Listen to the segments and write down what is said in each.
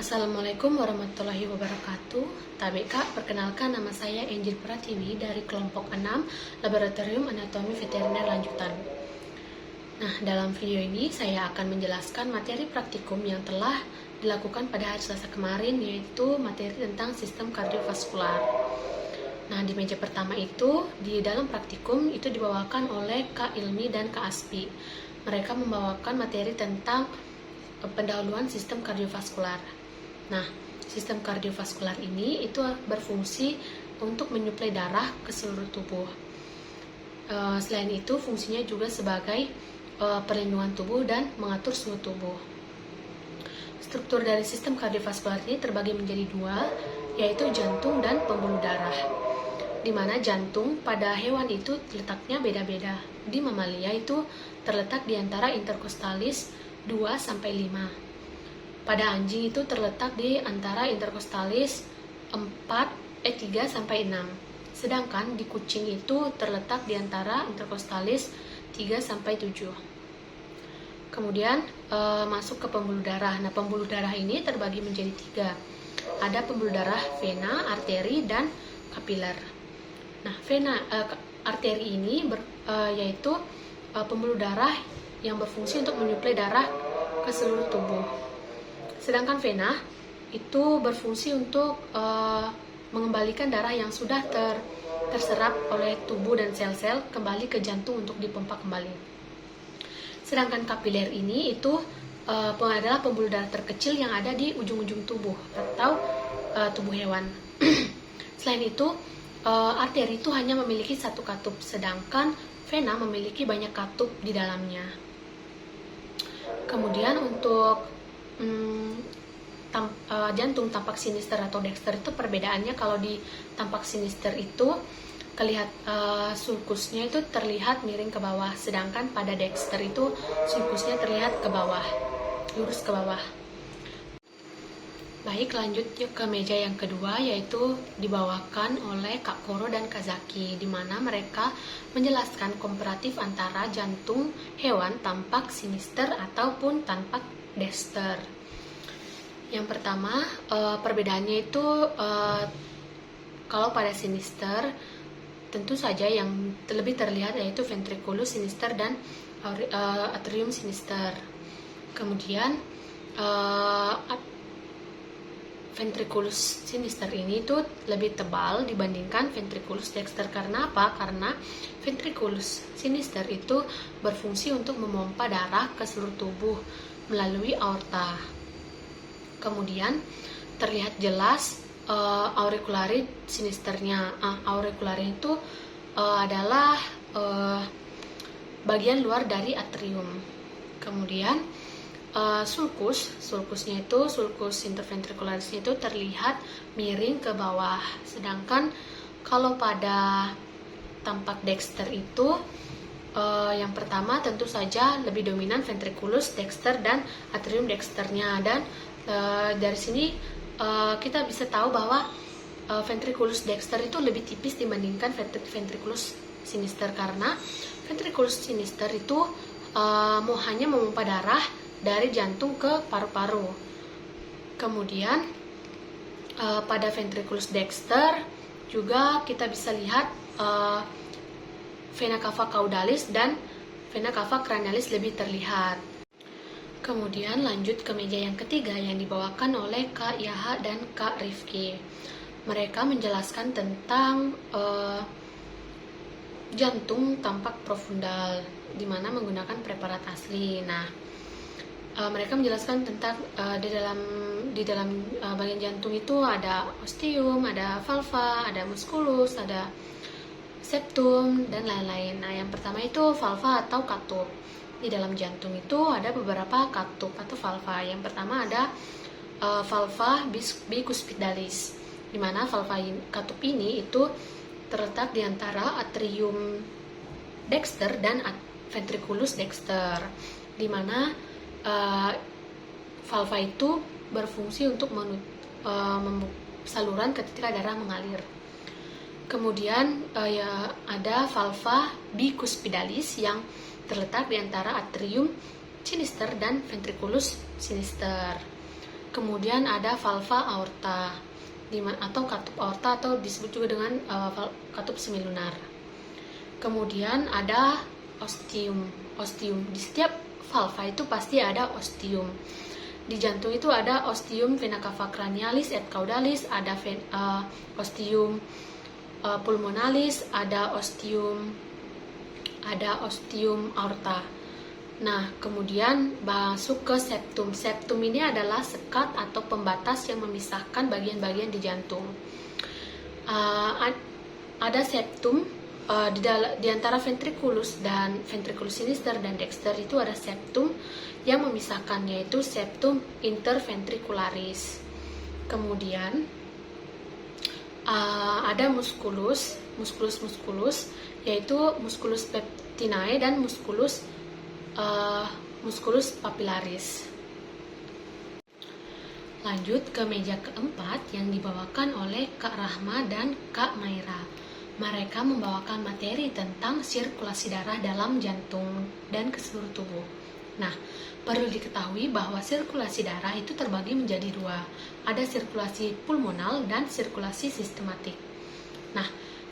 Assalamualaikum warahmatullahi wabarakatuh. TBK, perkenalkan nama saya Angel Pratiwi dari kelompok 6 Laboratorium Anatomi Veteriner Lanjutan. Nah, dalam video ini saya akan menjelaskan materi praktikum yang telah dilakukan pada hari Selasa kemarin, yaitu materi tentang sistem kardiovaskular. Nah, di meja pertama itu, di dalam praktikum itu dibawakan oleh Kak Ilmi dan Kak Aspi. Mereka membawakan materi tentang pendahuluan sistem kardiovaskular. Nah, sistem kardiovaskular ini itu berfungsi untuk menyuplai darah ke seluruh tubuh. Selain itu, fungsinya juga sebagai perlindungan tubuh dan mengatur suhu tubuh. Struktur dari sistem kardiovaskular ini terbagi menjadi dua, yaitu jantung dan pembuluh darah. Di mana jantung pada hewan itu letaknya beda-beda. Di mamalia itu terletak di antara interkostalis 2-5. Pada anjing itu terletak di antara interkostalis 3-6. Sedangkan di kucing itu terletak di antara interkostalis 3-7. Kemudian masuk ke pembuluh darah. Nah, pembuluh darah ini terbagi menjadi 3. Ada pembuluh darah vena, arteri, dan kapiler. Nah, arteri ini yaitu pembuluh darah yang berfungsi untuk menyuplai darah ke seluruh tubuh. Sedangkan vena itu berfungsi untuk mengembalikan darah yang sudah terserap oleh tubuh dan sel-sel kembali ke jantung untuk dipompa kembali. Sedangkan kapiler ini itu adalah pembuluh darah terkecil yang ada di ujung-ujung tubuh atau tubuh hewan. Selain itu, arteri itu hanya memiliki satu katup, sedangkan vena memiliki banyak katup di dalamnya. Kemudian untuk jantung tampak sinister atau dexter itu perbedaannya, kalau di tampak sinister itu sulkusnya itu terlihat miring ke bawah, sedangkan pada dexter itu sulkusnya terlihat ke bawah, lurus ke bawah. Baik, lanjut yuk ke meja yang kedua, yaitu dibawakan oleh Kak Koro dan Kak Zaki, di mana mereka menjelaskan komparatif antara jantung hewan tampak sinister ataupun tampak dexter. Yang pertama, perbedaannya itu kalau pada sinister tentu saja yang lebih terlihat yaitu ventriculus sinister dan atrium sinister. Kemudian ventriculus sinister ini itu lebih tebal dibandingkan ventriculus dexter. Karena apa? Karena ventriculus sinister itu berfungsi untuk memompa darah ke seluruh tubuh melalui aorta. Kemudian terlihat jelas auricularis sinisternya. Auricularis itu adalah bagian luar dari atrium. Kemudian sulkusnya itu, sulcus interventricularisnya itu terlihat miring ke bawah. Sedangkan kalau pada tampak dexter itu yang pertama tentu saja lebih dominan ventriculus dexter dan atrium dexternya. Dan dari sini kita bisa tahu bahwa ventriculus dexter itu lebih tipis dibandingkan ventriculus sinister, karena ventriculus sinister itu hanya memompa darah dari jantung ke paru-paru. Kemudian pada ventriculus dexter juga kita bisa lihat vena cava caudalis dan vena cava cranialis lebih terlihat. Kemudian lanjut ke meja yang ketiga yang dibawakan oleh Kak Yaha dan Kak Rifki. Mereka menjelaskan tentang jantung tampak profundal, di mana menggunakan preparat asli. Nah, mereka menjelaskan tentang di dalam bagian jantung itu ada ostium, ada valva, ada musculus, ada septum, dan lain-lain. Nah, yang pertama itu valva atau katup. Di dalam jantung itu ada beberapa katup atau valva. Yang pertama ada valva bicuspidalis, di mana valva katup ini itu terletak di antara atrium dexter dan ventriculus dexter, di mana valva itu berfungsi untuk saluran ketika darah mengalir. Kemudian ada valva bicuspidalis yang terletak di antara atrium sinister dan ventriculus sinister. Kemudian ada valva aorta atau katup aorta atau disebut juga dengan katup semilunar. Kemudian ada ostium. Di setiap valva itu pasti ada ostium. Di jantung itu ada ostium vena cava cranialis et caudalis, ada ostium pulmonalis, ada ostium aorta. Nah, kemudian masuk ke septum. Septum ini adalah sekat atau pembatas yang memisahkan bagian-bagian di jantung. Ada septum di antara ventriculus sinister dan dexter itu ada septum yang memisahkan, yaitu septum interventricularis. Kemudian ada musculus, yaitu musculus pectinae dan musculus papillaris. Lanjut ke meja keempat yang dibawakan oleh Kak Rahma dan Kak Maira. Mereka membawakan materi tentang sirkulasi darah dalam jantung dan ke seluruh tubuh. Nah, perlu diketahui bahwa sirkulasi darah itu terbagi menjadi dua. Ada sirkulasi pulmonal dan sirkulasi sistematik. Nah,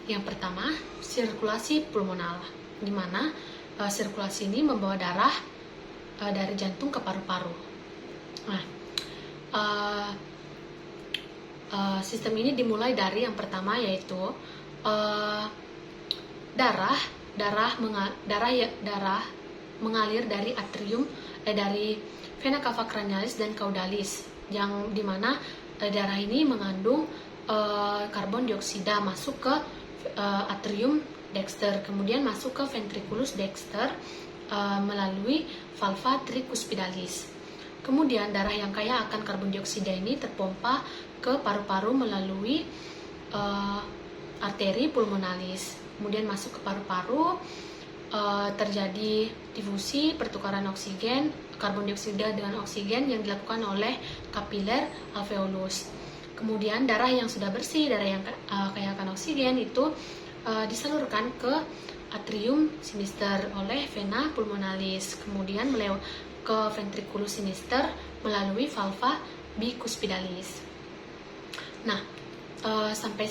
yang pertama, sirkulasi pulmonal, di mana sirkulasi ini membawa darah dari jantung ke paru-paru. Nah, sistem ini dimulai dari yang pertama, yaitu darah mengalir dari atrium dari vena cava cranialis dan caudalis, yang dimana darah ini mengandung karbon dioksida masuk ke atrium dexter, kemudian masuk ke ventriculus dexter melalui valva tricuspidalis. Kemudian darah yang kaya akan karbon dioksida ini terpompa ke paru-paru melalui arteri pulmonalis, kemudian masuk ke paru-paru, terjadi difusi, pertukaran oksigen, karbon dioksida dengan oksigen yang dilakukan oleh kapiler alveolus. Kemudian darah yang sudah bersih, darah yang kaya akan oksigen itu disalurkan ke atrium sinister oleh vena pulmonalis, kemudian ke ventriculus sinister melalui valva bicuspidalis. Nah, sampai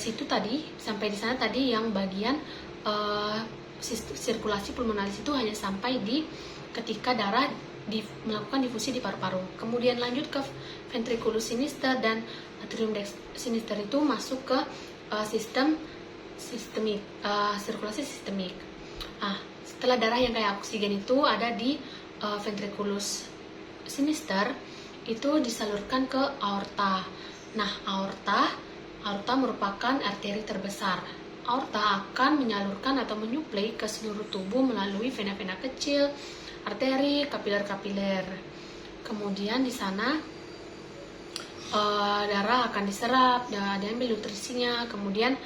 di sana tadi yang bagian sirkulasi pulmonalis itu hanya sampai di ketika darah melakukan difusi di paru-paru. Kemudian lanjut ke ventriculus sinister dan atrium sinister itu masuk ke sirkulasi sistemik. Setelah darah yang kaya oksigen itu ada di ventriculus sinister, itu disalurkan ke aorta. Nah, aorta merupakan arteri terbesar. Aorta akan menyalurkan atau menyuplai ke seluruh tubuh melalui vena-vena kecil, arteri, kapiler-kapiler. Kemudian di sana darah akan diserap, diambil nutrisinya. Kemudian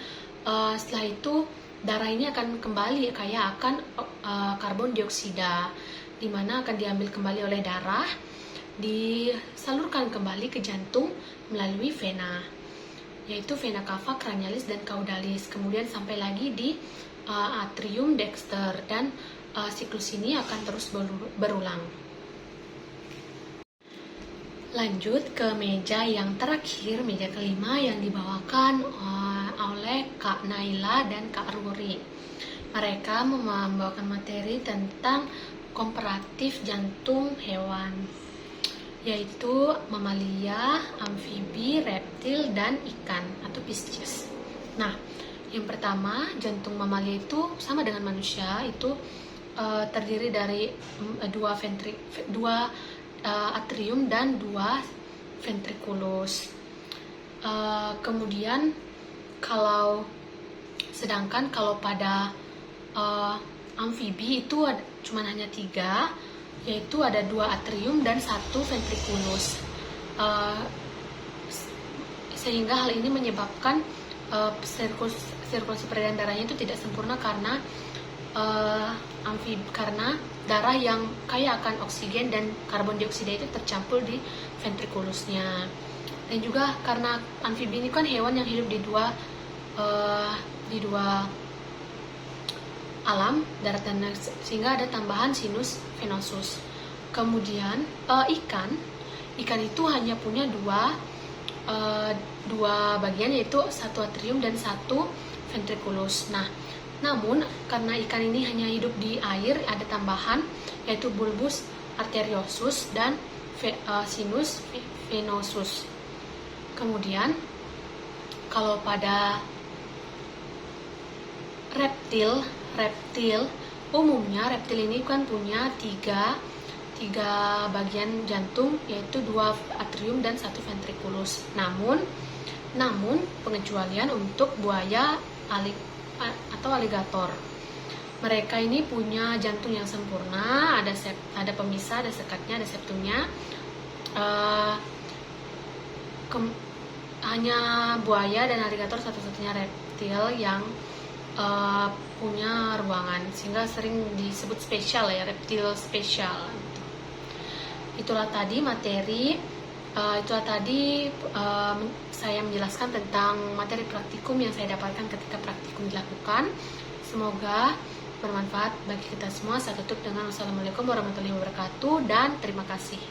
setelah itu darah ini akan kembali kaya akan karbon dioksida, di mana akan diambil kembali oleh darah, disalurkan kembali ke jantung melalui vena, yaitu vena cava cranialis dan caudalis, kemudian sampai lagi di atrium dexter, dan siklus ini akan terus berulang. Lanjut ke meja yang terakhir, meja kelima yang dibawakan oleh Kak Naila dan Kak Ruri. Mereka membawakan materi tentang komparatif jantung hewan, yaitu mamalia, amfibi, reptil, dan ikan atau pisces. Nah, yang pertama, jantung mamalia itu sama dengan manusia, itu terdiri dari dua atrium dan dua ventriculus. Kemudian sedangkan kalau pada amfibi itu cuma hanya 3, yaitu ada 2 atrium dan 1 ventriculus, sehingga hal ini menyebabkan sirkulasi peredaran darahnya itu tidak sempurna karena karena darah yang kaya akan oksigen dan karbon dioksida itu tercampur di ventriculusnya. Dan juga karena amfibi ini kan hewan yang hidup di dua alam, darat dan sehingga ada tambahan sinus venosus. Kemudian ikan itu hanya punya dua bagian, yaitu satu atrium dan satu ventriculus. Nah, namun karena ikan ini hanya hidup di air, ada tambahan yaitu bulbus arteriosus dan sinus venosus. Kemudian kalau pada reptil umumnya reptil ini kan punya tiga bagian jantung, yaitu 2 atrium dan 1 ventriculus. Namun pengecualian untuk buaya atau aligator. Mereka ini punya jantung yang sempurna, ada pemisah, ada sekatnya, ada septumnya. Hanya buaya dan aligator satu-satunya reptil yang punya ruangan, sehingga sering disebut spesial ya, reptil spesial. Itulah tadi saya menjelaskan tentang materi praktikum yang saya dapatkan ketika praktikum dilakukan. Semoga bermanfaat bagi kita semua. Saya tutup dengan wassalamualaikum warahmatullahi wabarakatuh dan terima kasih.